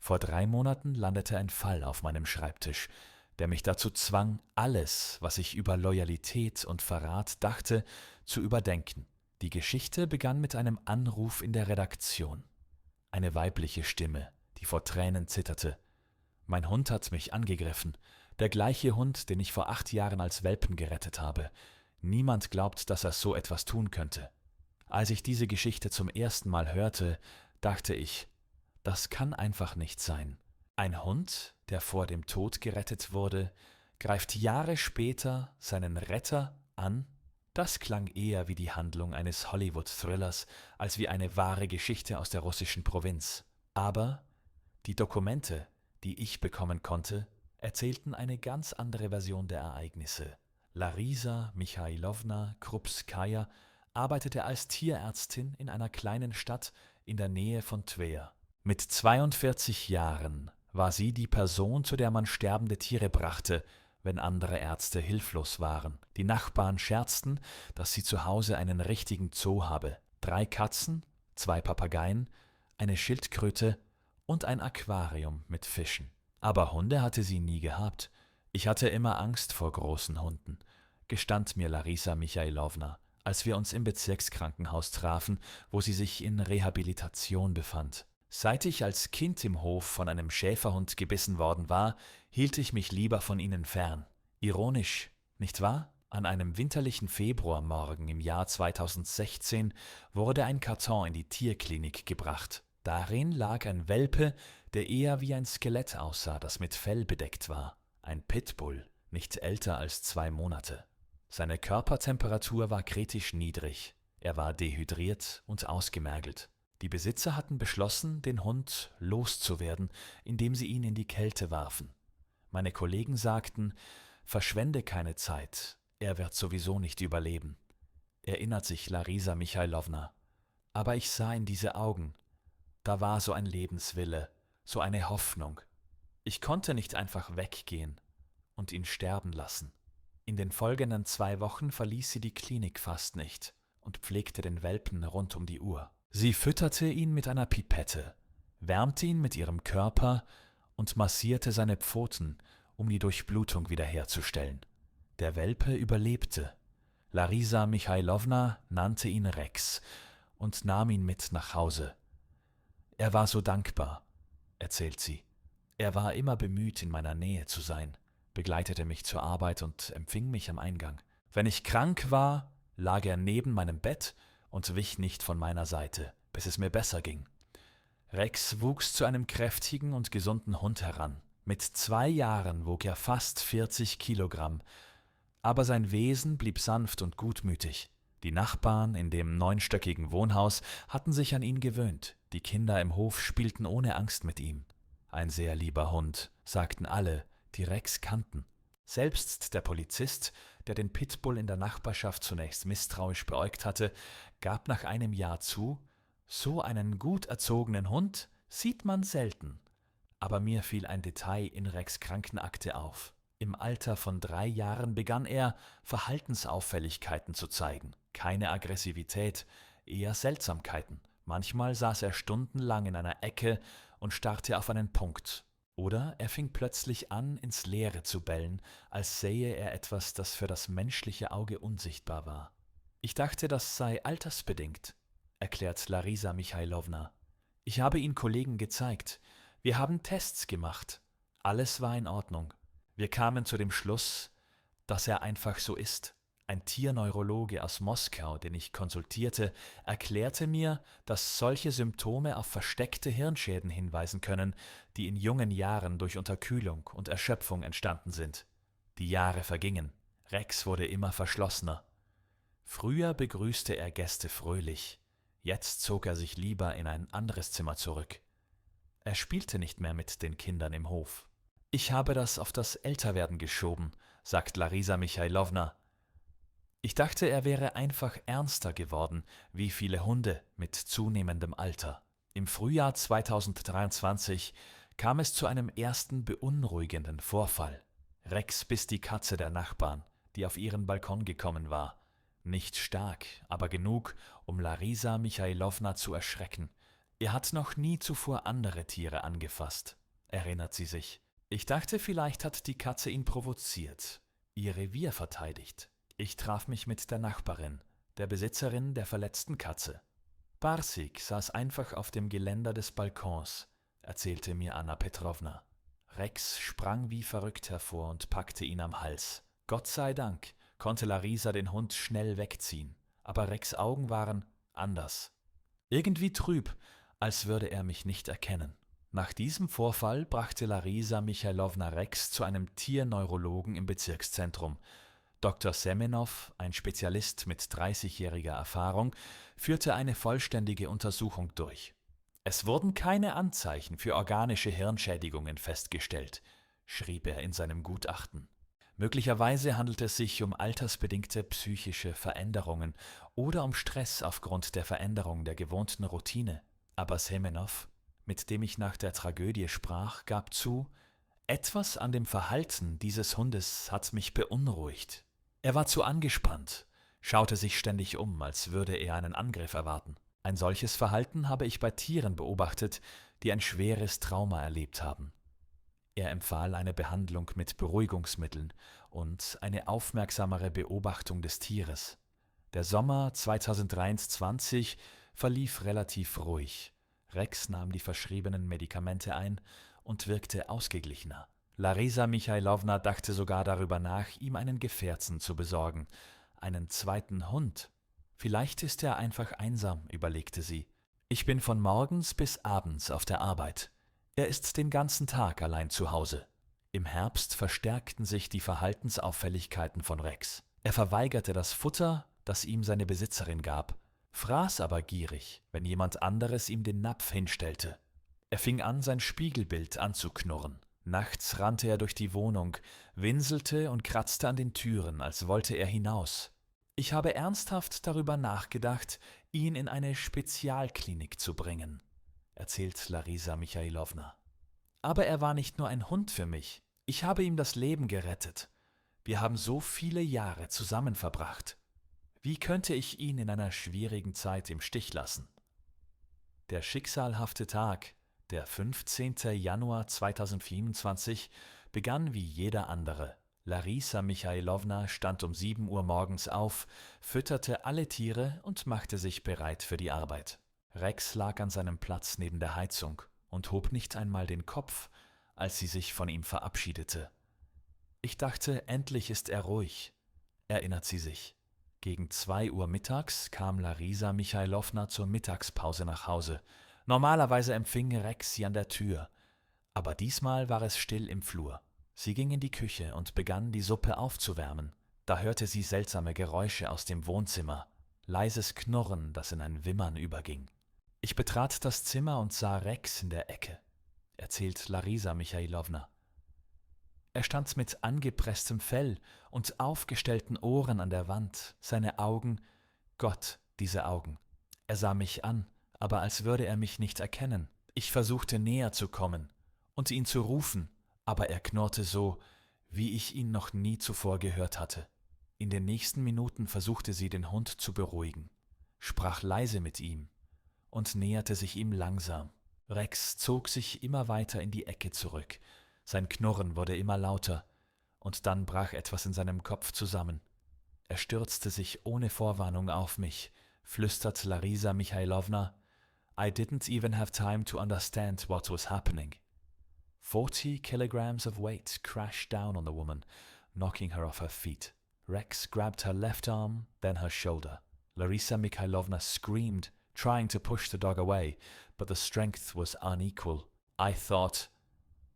Vor 3 Monaten landete ein Fall auf meinem Schreibtisch, der mich dazu zwang, alles, was ich über Loyalität und Verrat dachte, zu überdenken. Die Geschichte begann mit einem Anruf in der Redaktion. Eine weibliche Stimme, die vor Tränen zitterte. Mein Hund hat mich angegriffen. Der gleiche Hund, den ich vor 8 Jahren als Welpen gerettet habe. Niemand glaubt, dass er so etwas tun könnte. Als ich diese Geschichte zum ersten Mal hörte, dachte ich, das kann einfach nicht sein. Ein Hund, der vor dem Tod gerettet wurde, greift Jahre später seinen Retter an? Das klang eher wie die Handlung eines Hollywood-Thrillers als wie eine wahre Geschichte aus der russischen Provinz. Aber die Dokumente, die ich bekommen konnte, erzählten eine ganz andere Version der Ereignisse. Larisa Michailowna Krupskaja arbeitete als Tierärztin in einer kleinen Stadt in der Nähe von Twer. Mit 42 Jahren war sie die Person, zu der man sterbende Tiere brachte, wenn andere Ärzte hilflos waren. Die Nachbarn scherzten, dass sie zu Hause einen richtigen Zoo habe. 3 Katzen, 2 Papageien, eine Schildkröte und ein Aquarium mit Fischen. Aber Hunde hatte sie nie gehabt. Ich hatte immer Angst vor großen Hunden, gestand mir Larisa Michailowna, als wir uns im Bezirkskrankenhaus trafen, wo sie sich in Rehabilitation befand. Seit ich als Kind im Hof von einem Schäferhund gebissen worden war, hielt ich mich lieber von ihnen fern. Ironisch, nicht wahr? An einem winterlichen Februarmorgen im Jahr 2016 wurde ein Karton in die Tierklinik gebracht. Darin lag ein Welpe, der eher wie ein Skelett aussah, das mit Fell bedeckt war. Ein Pitbull, nicht älter als 2 Monate. Seine Körpertemperatur war kritisch niedrig. Er war dehydriert und ausgemergelt. Die Besitzer hatten beschlossen, den Hund loszuwerden, indem sie ihn in die Kälte warfen. Meine Kollegen sagten, verschwende keine Zeit, er wird sowieso nicht überleben. Erinnert sich Larisa Michailowna. Aber ich sah in diese Augen. Da war so ein Lebenswille, so eine Hoffnung. Ich konnte nicht einfach weggehen und ihn sterben lassen. In den folgenden 2 Wochen verließ sie die Klinik fast nicht und pflegte den Welpen rund um die Uhr. Sie fütterte ihn mit einer Pipette, wärmte ihn mit ihrem Körper und massierte seine Pfoten, um die Durchblutung wiederherzustellen. Der Welpe überlebte. Larisa Michailowna nannte ihn Rex und nahm ihn mit nach Hause. Er war so dankbar, erzählt sie. Er war immer bemüht, in meiner Nähe zu sein, begleitete mich zur Arbeit und empfing mich am Eingang. Wenn ich krank war, lag er neben meinem Bett und wich nicht von meiner Seite, bis es mir besser ging. Rex wuchs zu einem kräftigen und gesunden Hund heran. Mit 2 Jahren wog er fast 40 Kilogramm, aber sein Wesen blieb sanft und gutmütig. Die Nachbarn in dem 9-stöckigen Wohnhaus hatten sich an ihn gewöhnt. Die Kinder im Hof spielten ohne Angst mit ihm. Ein sehr lieber Hund, sagten alle, die Rex kannten. Selbst der Polizist, der den Pitbull in der Nachbarschaft zunächst misstrauisch beäugt hatte, gab nach einem Jahr zu, so einen gut erzogenen Hund sieht man selten. Aber mir fiel ein Detail in Rex' Krankenakte auf. Im Alter von 3 Jahren begann er, Verhaltensauffälligkeiten zu zeigen. Keine Aggressivität, eher Seltsamkeiten. Manchmal saß er stundenlang in einer Ecke und starrte auf einen Punkt. Oder er fing plötzlich an, ins Leere zu bellen, als sähe er etwas, das für das menschliche Auge unsichtbar war. Ich dachte, das sei altersbedingt, erklärt Larisa Michailowna. Ich habe ihn Kollegen gezeigt. Wir haben Tests gemacht. Alles war in Ordnung. Wir kamen zu dem Schluss, dass er einfach so ist. Ein Tierneurologe aus Moskau, den ich konsultierte, erklärte mir, dass solche Symptome auf versteckte Hirnschäden hinweisen können, die in jungen Jahren durch Unterkühlung und Erschöpfung entstanden sind. Die Jahre vergingen. Rex wurde immer verschlossener. Früher begrüßte er Gäste fröhlich. Jetzt zog er sich lieber in ein anderes Zimmer zurück. Er spielte nicht mehr mit den Kindern im Hof. Ich habe das auf das Älterwerden geschoben, sagt Larisa Michailowna. Ich dachte, er wäre einfach ernster geworden, wie viele Hunde mit zunehmendem Alter. Im Frühjahr 2023 kam es zu einem ersten beunruhigenden Vorfall. Rex biss die Katze der Nachbarn, die auf ihren Balkon gekommen war. Nicht stark, aber genug, um Larisa Michailowna zu erschrecken. Er hat noch nie zuvor andere Tiere angefasst, erinnert sie sich. Ich dachte, vielleicht hat die Katze ihn provoziert, ihr Revier verteidigt. Ich traf mich mit der Nachbarin, der Besitzerin der verletzten Katze. Barsik saß einfach auf dem Geländer des Balkons, erzählte mir Anna Petrovna. Rex sprang wie verrückt hervor und packte ihn am Hals. Gott sei Dank konnte Larisa den Hund schnell wegziehen, aber Rex' Augen waren anders. Irgendwie trüb, als würde er mich nicht erkennen. Nach diesem Vorfall brachte Larisa Michailowna Rex zu einem Tierneurologen im Bezirkszentrum. Dr. Semenow, ein Spezialist mit 30-jähriger Erfahrung, führte eine vollständige Untersuchung durch. Es wurden keine Anzeichen für organische Hirnschädigungen festgestellt, schrieb er in seinem Gutachten. Möglicherweise handelt es sich um altersbedingte psychische Veränderungen oder um Stress aufgrund der Veränderung der gewohnten Routine. Aber Semenow, mit dem ich nach der Tragödie sprach, gab zu, etwas an dem Verhalten dieses Hundes hat mich beunruhigt. Er war zu angespannt, schaute sich ständig um, als würde er einen Angriff erwarten. Ein solches Verhalten habe ich bei Tieren beobachtet, die ein schweres Trauma erlebt haben. Er empfahl eine Behandlung mit Beruhigungsmitteln und eine aufmerksamere Beobachtung des Tieres. Der Sommer 2023 verlief relativ ruhig. Rex nahm die verschriebenen Medikamente ein und wirkte ausgeglichener. Larisa Michailowna dachte sogar darüber nach, ihm einen Gefährten zu besorgen, einen zweiten Hund. Vielleicht ist er einfach einsam, überlegte sie. Ich bin von morgens bis abends auf der Arbeit. Er ist den ganzen Tag allein zu Hause. Im Herbst verstärkten sich die Verhaltensauffälligkeiten von Rex. Er verweigerte das Futter, das ihm seine Besitzerin gab, fraß aber gierig, wenn jemand anderes ihm den Napf hinstellte. Er fing an, sein Spiegelbild anzuknurren. Nachts rannte er durch die Wohnung, winselte und kratzte an den Türen, als wollte er hinaus. Ich habe ernsthaft darüber nachgedacht, ihn in eine Spezialklinik zu bringen, erzählt Larisa Michailowna. Aber er war nicht nur ein Hund für mich. Ich habe ihm das Leben gerettet. Wir haben so viele Jahre zusammen verbracht. Wie könnte ich ihn in einer schwierigen Zeit im Stich lassen? Der schicksalhafte Tag, der 15. Januar 2024, begann wie jeder andere. Larisa Michailowna stand um 7 Uhr morgens auf, fütterte alle Tiere und machte sich bereit für die Arbeit. Rex lag an seinem Platz neben der Heizung und hob nicht einmal den Kopf, als sie sich von ihm verabschiedete. Ich dachte, endlich ist er ruhig, erinnert sie sich. Gegen 2 Uhr mittags kam Larisa Michailowna zur Mittagspause nach Hause. Normalerweise empfing Rex sie an der Tür, aber diesmal war es still im Flur. Sie ging in die Küche und begann, die Suppe aufzuwärmen. Da hörte sie seltsame Geräusche aus dem Wohnzimmer, leises Knurren, das in ein Wimmern überging. Ich betrat das Zimmer und sah Rex in der Ecke, erzählt Larisa Michailowna. Er stand mit angepresstem Fell und aufgestellten Ohren an der Wand, seine Augen, Gott, diese Augen. Er sah mich an, aber als würde er mich nicht erkennen. Ich versuchte näher zu kommen und ihn zu rufen, aber er knurrte so, wie ich ihn noch nie zuvor gehört hatte. In den nächsten Minuten versuchte sie, den Hund zu beruhigen, sprach leise mit ihm und näherte sich ihm langsam. Rex zog sich immer weiter in die Ecke zurück. Sein Knurren wurde immer lauter, und dann brach etwas in seinem Kopf zusammen. Er stürzte sich ohne Vorwarnung auf mich, flüstert Larisa Michailowna. I didn't even have time to understand what was happening. 40 kilograms of weight crashed down on the woman, knocking her off her feet. Rex grabbed her left arm, then her shoulder. Larisa Michailowna screamed, trying to push the dog away, but the strength was unequal. I thought,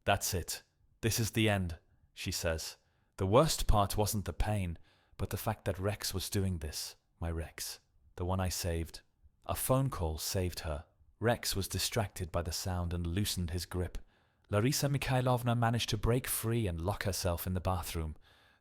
that's it. This is the end, she says. The worst part wasn't the pain, but the fact that Rex was doing this. My Rex, the one I saved. A phone call saved her. Rex was distracted by the sound and loosened his grip. Larisa Michailowna managed to break free and lock herself in the bathroom.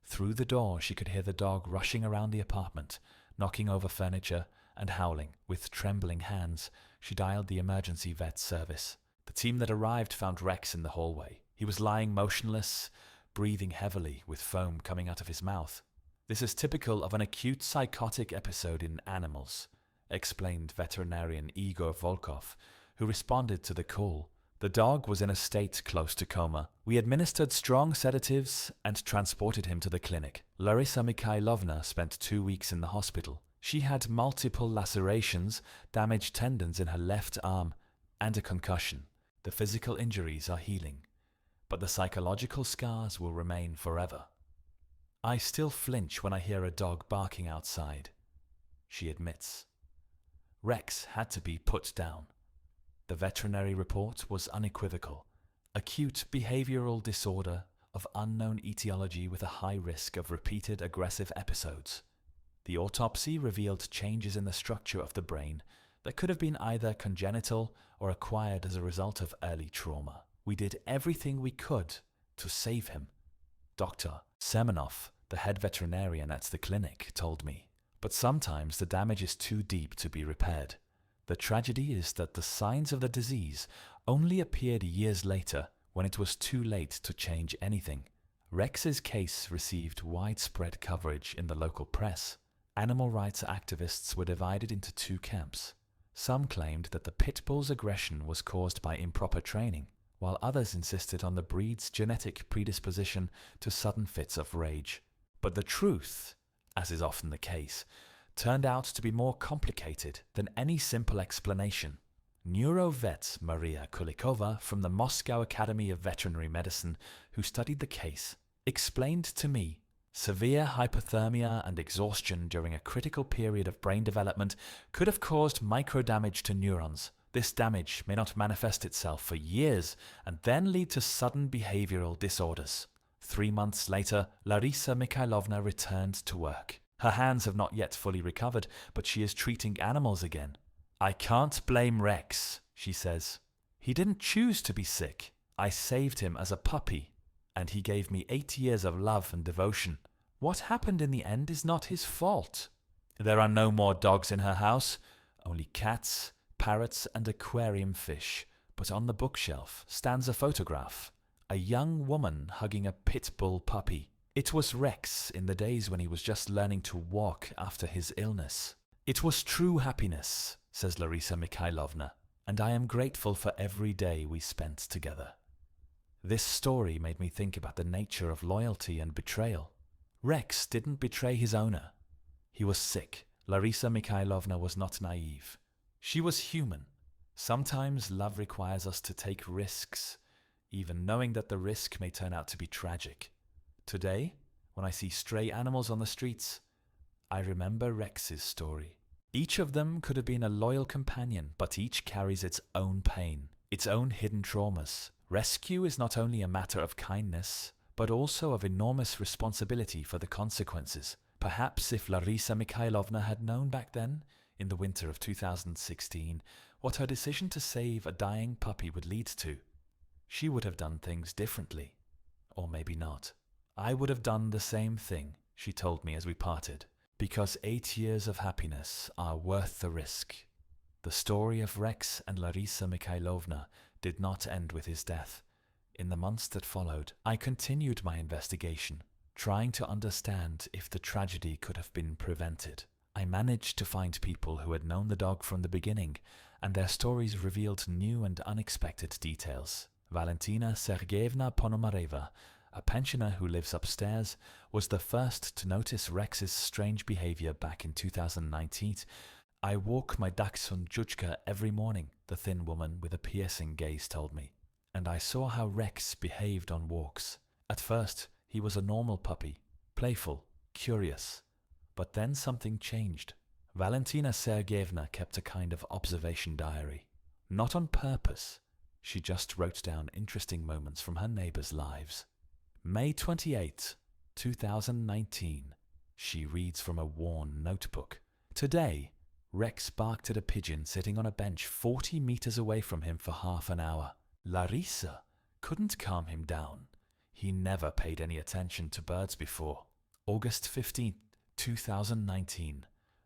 Through the door she could hear the dog rushing around the apartment, knocking over furniture and howling. With trembling hands, she dialed the emergency vet service. The team that arrived found Rex in the hallway. He was lying motionless, breathing heavily with foam coming out of his mouth. This is typical of an acute psychotic episode in animals, explained veterinarian Igor Volkov, who responded to the call. The dog was in a state close to coma. We administered strong sedatives and transported him to the clinic. Larissa Mikhailovna spent 2 weeks in the hospital. She had multiple lacerations, damaged tendons in her left arm, and a concussion. The physical injuries are healing, but the psychological scars will remain forever. I still flinch when I hear a dog barking outside, she admits. Rex had to be put down. The veterinary report was unequivocal. Acute behavioral disorder of unknown etiology with a high risk of repeated aggressive episodes. The autopsy revealed changes in the structure of the brain that could have been either congenital or acquired as a result of early trauma. We did everything we could to save him, Dr. Semenov, the head veterinarian at the clinic, told me. But sometimes the damage is too deep to be repaired. The tragedy is that the signs of the disease only appeared years later, when it was too late to change anything. Rex's case received widespread coverage in the local press. Animal rights activists were divided into 2 camps. Some claimed that the Pitbull's aggression was caused by improper training, while others insisted on the breed's genetic predisposition to sudden fits of rage. But the truth, as is often the case, turned out to be more complicated than any simple explanation. Neurovet Maria Kulikova from the Moscow Academy of Veterinary Medicine, who studied the case, explained to me severe hypothermia and exhaustion during a critical period of brain development could have caused microdamage to neurons. This damage may not manifest itself for years and then lead to sudden behavioral disorders. 3 months later, Larissa Mikhailovna returned to work. Her hands have not yet fully recovered, but she is treating animals again. I can't blame Rex, she says. He didn't choose to be sick. I saved him as a puppy, and he gave me 8 years of love and devotion. What happened in the end is not his fault. There are no more dogs in her house, only cats, parrots, and aquarium fish. But on the bookshelf stands a photograph, a young woman hugging a Pitbull puppy. It was Rex in the days when he was just learning to walk after his illness. It was true happiness, says Larissa Mikhailovna, and I am grateful for every day we spent together. This story made me think about the nature of loyalty and betrayal. Rex didn't betray his owner. He was sick. Larissa Mikhailovna was not naive. She was human. Sometimes love requires us to take risks, even knowing that the risk may turn out to be tragic. Today, when I see stray animals on the streets, I remember Rex's story. Each of them could have been a loyal companion, but each carries its own pain, its own hidden traumas. Rescue is not only a matter of kindness, but also of enormous responsibility for the consequences. Perhaps if Larissa Mikhailovna had known back then, in the winter of 2016, what her decision to save a dying puppy would lead to, she would have done things differently. Or maybe not. I would have done the same thing, she told me as we parted, because 8 years of happiness are worth the risk. The story of Rex and Larissa Mikhailovna did not end with his death. In the months that followed, I continued my investigation, trying to understand if the tragedy could have been prevented. I managed to find people who had known the dog from the beginning, and their stories revealed new and unexpected details. Valentina Sergeyevna Ponomareva, a pensioner who lives upstairs, was the first to notice Rex's strange behavior back in 2019. I walk my dachshund Juchka every morning, the thin woman with a piercing gaze told me, and I saw how Rex behaved on walks. At first, he was a normal puppy, playful, curious, but then something changed. Valentina Sergeyevna kept a kind of observation diary. Not on purpose, she just wrote down interesting moments from her neighbors' lives. May 28, 2019. She reads from a worn notebook. Today, Rex barked at a pigeon sitting on a bench 40 meters away from him for half an hour. Larissa couldn't calm him down. He never paid any attention to birds before. August 15, 2019.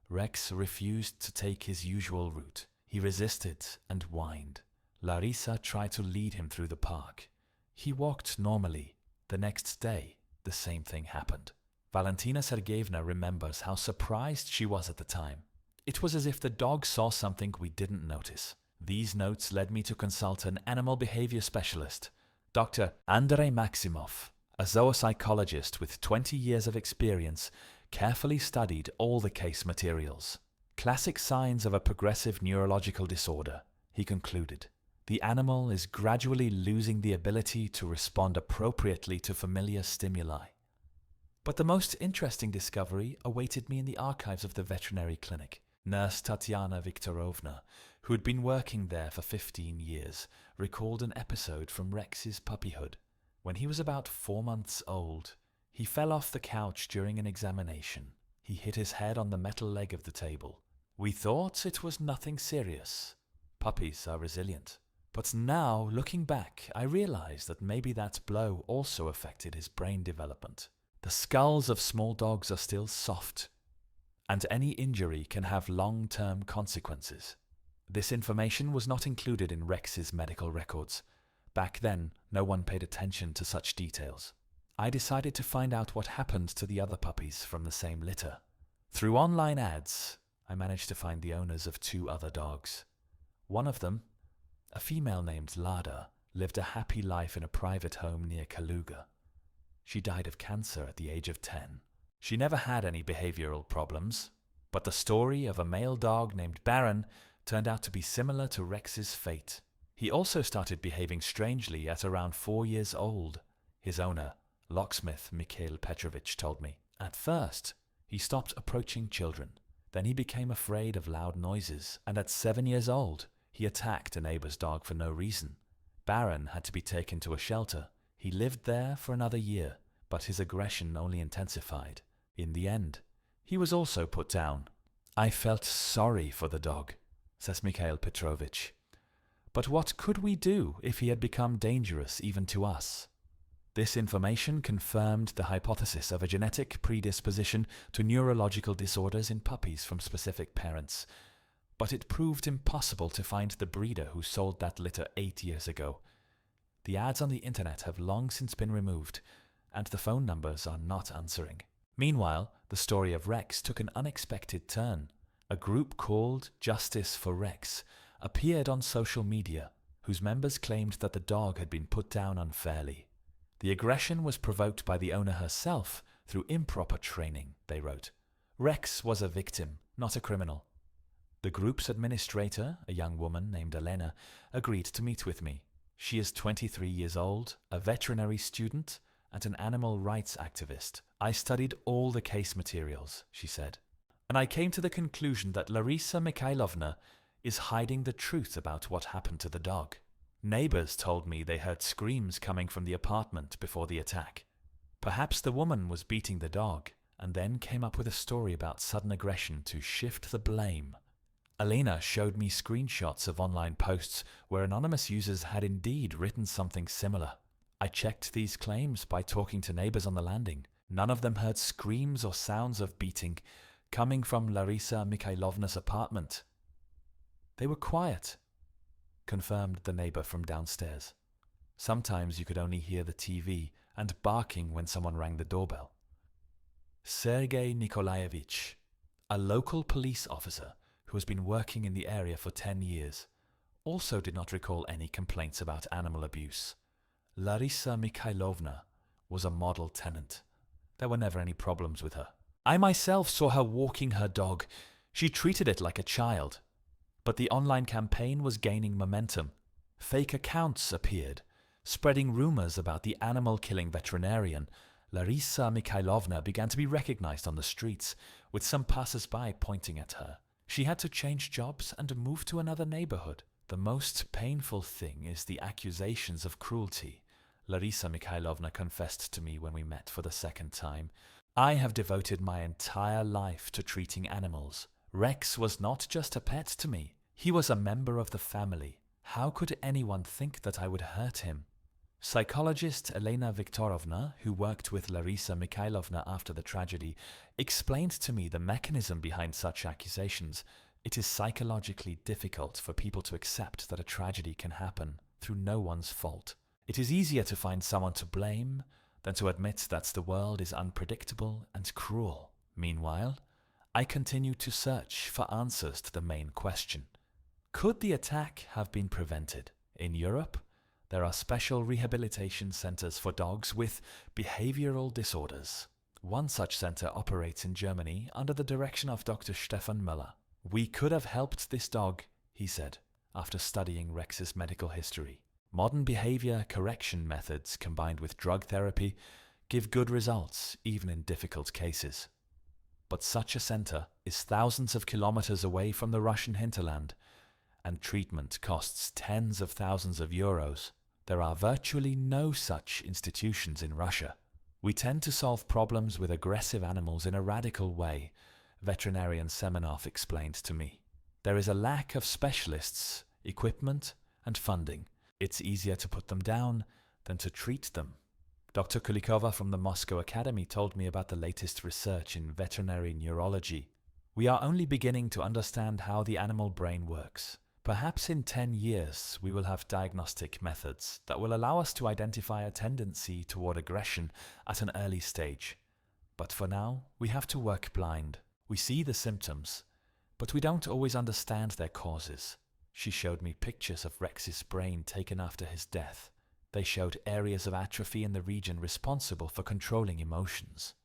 Rex refused to take his usual route. He resisted and whined. Larissa tried to lead him through the park. He walked normally. The next day, the same thing happened. Valentina Sergeyevna remembers how surprised she was at the time. It was as if the dog saw something we didn't notice. These notes led me to consult an animal behavior specialist, Dr. Andrei Maximov, a zoopsychologist with 20 years of experience, carefully studied all the case materials. Classic signs of a progressive neurological disorder, he concluded. The animal is gradually losing the ability to respond appropriately to familiar stimuli. But the most interesting discovery awaited me in the archives of the veterinary clinic. Nurse Tatyana Viktorovna, who had been working there for 15 years, recalled an episode from Rex's puppyhood. When he was about 4 months old, he fell off the couch during an examination. He hit his head on the metal leg of the table. We thought it was nothing serious. Puppies are resilient. But now, looking back, I realized that maybe that blow also affected his brain development. The skulls of small dogs are still soft, and any injury can have long-term consequences. This information was not included in Rex's medical records. Back then, no one paid attention to such details. I decided to find out what happened to the other puppies from the same litter. Through online ads, I managed to find the owners of 2 other dogs. One of them, a female named Lada, lived a happy life in a private home near Kaluga. She died of cancer at the age of 10. She never had any behavioral problems, but the story of a male dog named Baron turned out to be similar to Rex's fate. He also started behaving strangely at around 4 years old, his owner, locksmith Mikhail Petrovich, told me. At first, he stopped approaching children. Then he became afraid of loud noises, and at 7 years old, he attacked a neighbor's dog for no reason. Baron had to be taken to a shelter. He lived there for another year, but his aggression only intensified. In the end, he was also put down. I felt sorry for the dog, says Mikhail Petrovich. But what could we do if he had become dangerous even to us? This information confirmed the hypothesis of a genetic predisposition to neurological disorders in puppies from specific parents. But it proved impossible to find the breeder who sold that litter 8 years ago. The ads on the internet have long since been removed, and the phone numbers are not answering. Meanwhile, the story of Rex took an unexpected turn. A group called Justice for Rex appeared on social media, whose members claimed that the dog had been put down unfairly. The aggression was provoked by the owner herself through improper training, they wrote. Rex was a victim, not a criminal. The group's administrator, a young woman named Elena, agreed to meet with me. She is 23 years old, a veterinary student, and an animal rights activist. I studied all the case materials, she said, and I came to the conclusion that Larisa Mikhailovna is hiding the truth about what happened to the dog. Neighbors told me they heard screams coming from the apartment before the attack. Perhaps the woman was beating the dog and then came up with a story about sudden aggression to shift the blame. Elena showed me screenshots of online posts where anonymous users had indeed written something similar. I checked these claims by talking to neighbors on the landing. None of them heard screams or sounds of beating coming from Larisa Mikhailovna's apartment. They were quiet, confirmed the neighbor from downstairs. Sometimes you could only hear the TV and barking when someone rang the doorbell. Sergei Nikolaevich, a local police officer who has been working in the area for 10 years, also did not recall any complaints about animal abuse. Larisa Mikhailovna was a model tenant. There were never any problems with her. I myself saw her walking her dog. She treated it like a child. But the online campaign was gaining momentum. Fake accounts appeared, spreading rumors about the animal-killing veterinarian. Larisa Mikhailovna began to be recognized on the streets, with some passers-by pointing at her. She had to change jobs and move to another neighborhood. The most painful thing is the accusations of cruelty, Larisa Mikhailovna confessed to me when we met for the second time. I have devoted my entire life to treating animals. Rex was not just a pet to me. He was a member of the family. How could anyone think that I would hurt him? Psychologist Elena Viktorovna, who worked with Larisa Mikhailovna after the tragedy, explained to me the mechanism behind such accusations. It is psychologically difficult for people to accept that a tragedy can happen through no one's fault. It is easier to find someone to blame than to admit that the world is unpredictable and cruel. Meanwhile, I continued to search for answers to the main question. Could the attack have been prevented? In Europe, there are special rehabilitation centers for dogs with behavioral disorders. One such center operates in Germany under the direction of Dr. Stefan Möller. We could have helped this dog, he said, after studying Rex's medical history. Modern behavior correction methods combined with drug therapy give good results, even in difficult cases. But such a center is thousands of kilometers away from the Russian hinterland, and treatment costs tens of thousands of euros. There are virtually no such institutions in Russia. We tend to solve problems with aggressive animals in a radical way, veterinarian Semenov explained to me. There is a lack of specialists, equipment, and funding. It's easier to put them down than to treat them. Dr. Kulikova from the Moscow Academy told me about the latest research in veterinary neurology. We are only beginning to understand how the animal brain works. Perhaps in 10 years we will have diagnostic methods that will allow us to identify a tendency toward aggression at an early stage. But for now, we have to work blind. We see the symptoms, but we don't always understand their causes. She showed me pictures of Rex's brain taken after his death. They showed areas of atrophy in the region responsible for controlling emotions.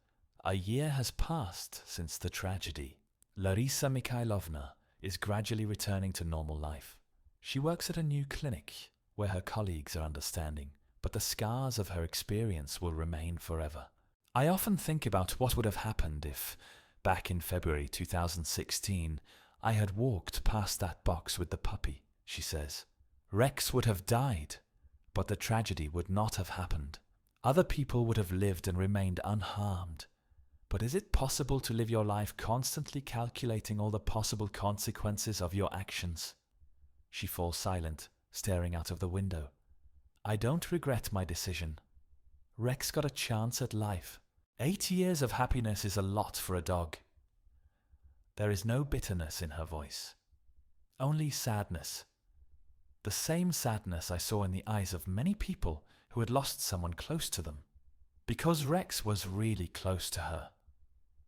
A year has passed since the tragedy. Larisa Mikhailovna is gradually returning to normal life. She works at a new clinic where her colleagues are understanding, but the scars of her experience will remain forever. I often think about what would have happened if, back in February 2016, I had walked past that box with the puppy, she says. Rex would have died, but the tragedy would not have happened. Other people would have lived and remained unharmed. But is it possible to live your life constantly calculating all the possible consequences of your actions? She falls silent, staring out of the window. I don't regret my decision. Rex got a chance at life. 8 years of happiness is a lot for a dog. There is no bitterness in her voice, only sadness. The same sadness I saw in the eyes of many people who had lost someone close to them. Because Rex was really close to her.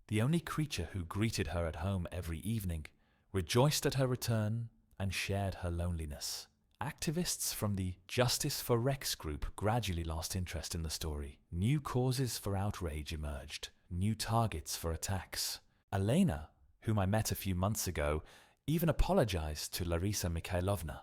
The only creature who greeted her at home every evening, rejoiced at her return, and shared her loneliness. Activists from the Justice for Rex group gradually lost interest in the story. New causes for outrage emerged, new targets for attacks. Elena, whom I met a few months ago, even apologized to Larisa Mikhailovna.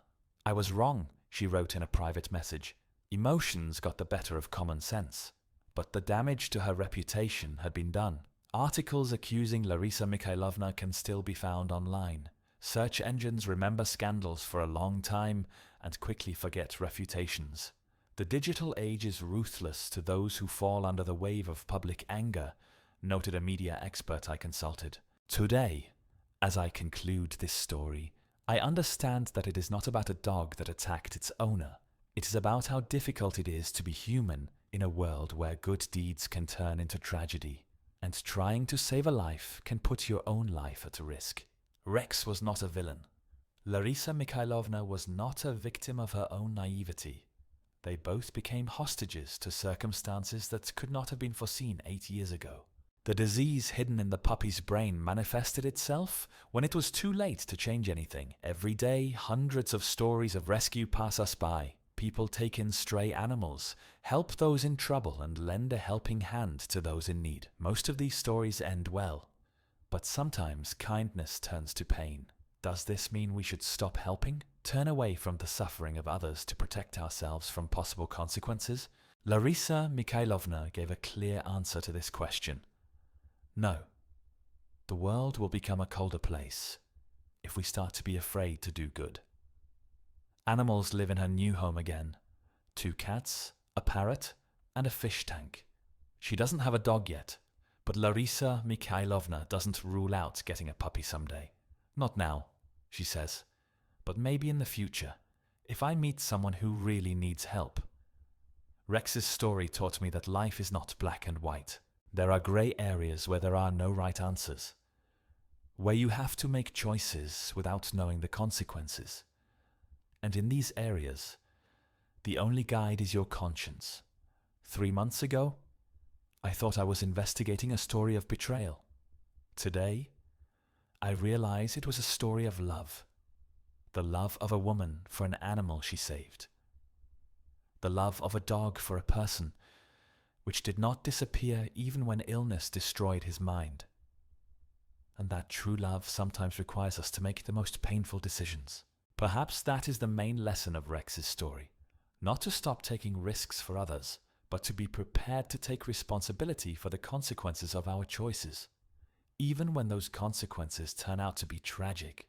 I was wrong, she wrote in a private message. Emotions got the better of common sense. But the damage to her reputation had been done. Articles accusing Larisa Mikhailovna can still be found online. Search engines remember scandals for a long time and quickly forget refutations. The digital age is ruthless to those who fall under the wave of public anger, noted a media expert I consulted. Today, as I conclude this story, I understand that it is not about a dog that attacked its owner. It is about how difficult it is to be human in a world where good deeds can turn into tragedy, and trying to save a life can put your own life at risk. Rex was not a villain. Larisa Mikhailovna was not a victim of her own naivety. They both became hostages to circumstances that could not have been foreseen 8 years ago. The disease hidden in the puppy's brain manifested itself when it was too late to change anything. Every day, hundreds of stories of rescue pass us by. People take in stray animals, help those in trouble, and lend a helping hand to those in need. Most of these stories end well, but sometimes kindness turns to pain. Does this mean we should stop helping? Turn away from the suffering of others to protect ourselves from possible consequences? Larisa Mikhailovna gave a clear answer to this question. No. The world will become a colder place if we start to be afraid to do good. Animals live in her new home again. 2 cats, a parrot, and a fish tank. She doesn't have a dog yet, but Larisa Mikhailovna doesn't rule out getting a puppy someday. Not now, she says, but maybe in the future, if I meet someone who really needs help. Rex's story taught me that life is not black and white. There are grey areas where there are no right answers, where you have to make choices without knowing the consequences. And in these areas, the only guide is your conscience. 3 months ago, I thought I was investigating a story of betrayal. Today, I realize it was a story of love. The love of a woman for an animal she saved. The love of a dog for a person, which did not disappear even when illness destroyed his mind. And that true love sometimes requires us to make the most painful decisions. Perhaps that is the main lesson of Rex's story. Not to stop taking risks for others, but to be prepared to take responsibility for the consequences of our choices, even when those consequences turn out to be tragic.